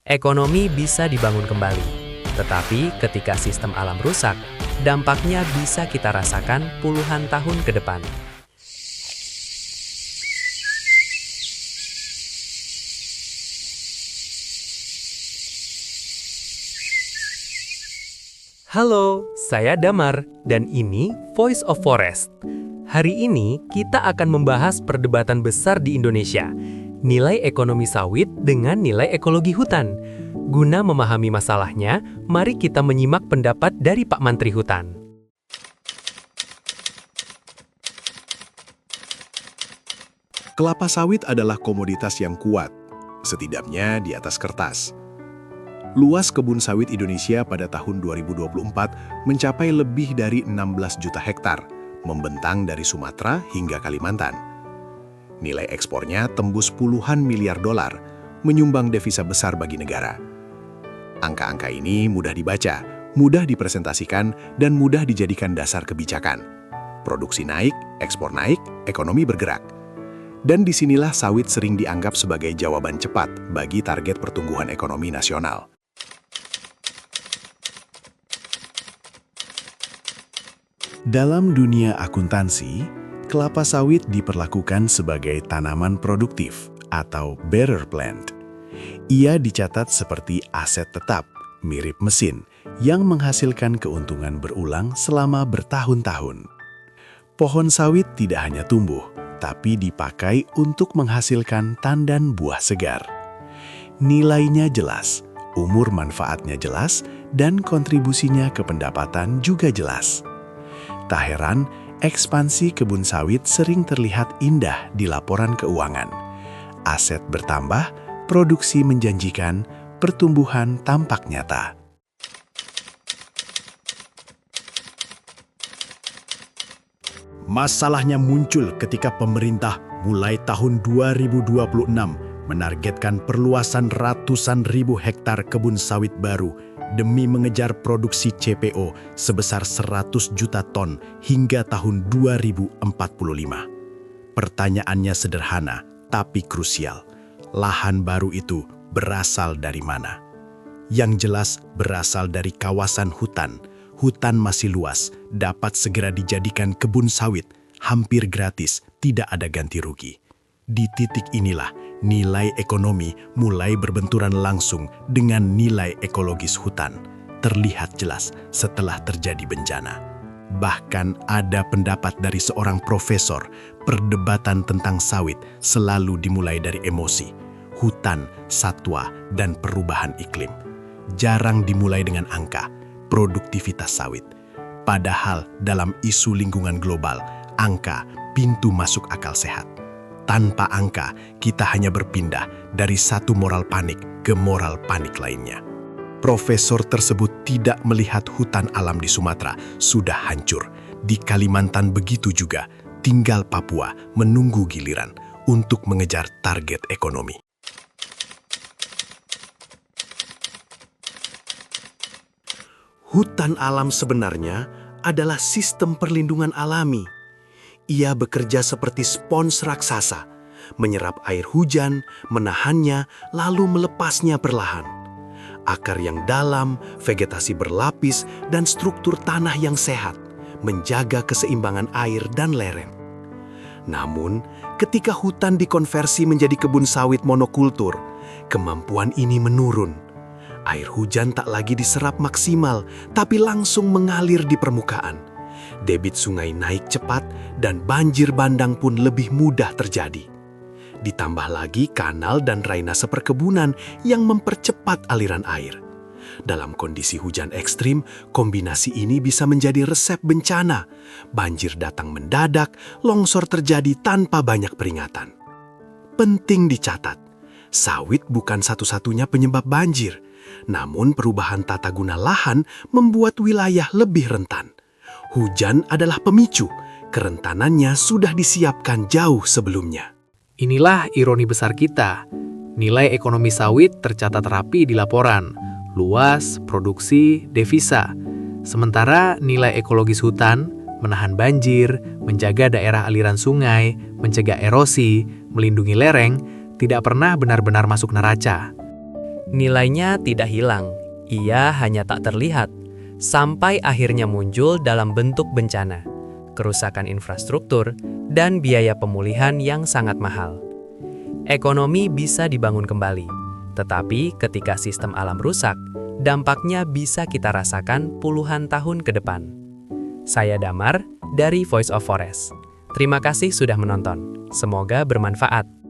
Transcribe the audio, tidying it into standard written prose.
Ekonomi bisa dibangun kembali, tetapi ketika sistem alam rusak, dampaknya bisa kita rasakan puluhan tahun ke depan. Halo, saya Damar, dan ini Voice of Forest. Hari ini kita akan membahas perdebatan besar di Indonesia, nilai ekonomi sawit dengan nilai ekologi hutan. Guna memahami masalahnya, mari kita menyimak pendapat dari Pak Menteri Hutan. Kelapa sawit adalah komoditas yang kuat, setidaknya di atas kertas. Luas kebun sawit Indonesia pada tahun 2024 mencapai lebih dari 16 juta hektar, membentang dari Sumatera hingga Kalimantan. Nilai ekspornya tembus puluhan miliar dolar, menyumbang devisa besar bagi negara. Angka-angka ini mudah dibaca, mudah dipresentasikan, dan mudah dijadikan dasar kebijakan. Produksi naik, ekspor naik, ekonomi bergerak. Dan disinilah sawit sering dianggap sebagai jawaban cepat bagi target pertumbuhan ekonomi nasional. Dalam dunia akuntansi, kelapa sawit diperlakukan sebagai tanaman produktif atau bearer plant. Ia dicatat seperti aset tetap, mirip mesin, yang menghasilkan keuntungan berulang selama bertahun-tahun. Pohon sawit tidak hanya tumbuh, tapi dipakai untuk menghasilkan tandan buah segar. Nilainya jelas, umur manfaatnya jelas, dan kontribusinya ke pendapatan juga jelas. Tak heran, ekspansi kebun sawit sering terlihat indah di laporan keuangan. Aset bertambah, produksi menjanjikan, pertumbuhan tampak nyata. Masalahnya muncul ketika pemerintah mulai tahun 2026 menargetkan perluasan ratusan ribu hektar kebun sawit baru demi mengejar produksi CPO sebesar 100 juta ton hingga tahun 2045. Pertanyaannya sederhana, tapi krusial. Lahan baru itu berasal dari mana? Yang jelas berasal dari kawasan hutan. Hutan masih luas, dapat segera dijadikan kebun sawit, hampir gratis, tidak ada ganti rugi. Di titik inilah, nilai ekonomi mulai berbenturan langsung dengan nilai ekologis hutan. Terlihat jelas setelah terjadi bencana. Bahkan ada pendapat dari seorang profesor, perdebatan tentang sawit selalu dimulai dari emosi, hutan, satwa, dan perubahan iklim. Jarang dimulai dengan angka, produktivitas sawit. Padahal dalam isu lingkungan global, angka pintu masuk akal sehat. Tanpa angka, kita hanya berpindah dari satu moral panik ke moral panik lainnya. Profesor tersebut tidak melihat hutan alam di Sumatera sudah hancur. Di Kalimantan begitu juga, tinggal Papua menunggu giliran untuk mengejar target ekonomi. Hutan alam sebenarnya adalah sistem perlindungan alami. Ia bekerja seperti spons raksasa, menyerap air hujan, menahannya, lalu melepasnya perlahan. Akar yang dalam, vegetasi berlapis, dan struktur tanah yang sehat, menjaga keseimbangan air dan lereng. Namun, ketika hutan dikonversi menjadi kebun sawit monokultur, kemampuan ini menurun. Air hujan tak lagi diserap maksimal, tapi langsung mengalir di permukaan. Debit sungai naik cepat dan banjir bandang pun lebih mudah terjadi. Ditambah lagi kanal dan drainase perkebunan yang mempercepat aliran air. Dalam kondisi hujan ekstrim, kombinasi ini bisa menjadi resep bencana. Banjir datang mendadak, longsor terjadi tanpa banyak peringatan. Penting dicatat, sawit bukan satu-satunya penyebab banjir. Namun perubahan tata guna lahan membuat wilayah lebih rentan. Hujan adalah pemicu, kerentanannya sudah disiapkan jauh sebelumnya. Inilah ironi besar kita. Nilai ekonomi sawit tercatat rapi di laporan. Luas, produksi, devisa. Sementara nilai ekologis hutan, menahan banjir, menjaga daerah aliran sungai, mencegah erosi, melindungi lereng, tidak pernah benar-benar masuk neraca. Nilainya tidak hilang, ia hanya tak terlihat, sampai akhirnya muncul dalam bentuk bencana, kerusakan infrastruktur, dan biaya pemulihan yang sangat mahal. Ekonomi bisa dibangun kembali, tetapi ketika sistem alam rusak, dampaknya bisa kita rasakan puluhan tahun ke depan. Saya Damar dari Voice of Forest. Terima kasih sudah menonton. Semoga bermanfaat.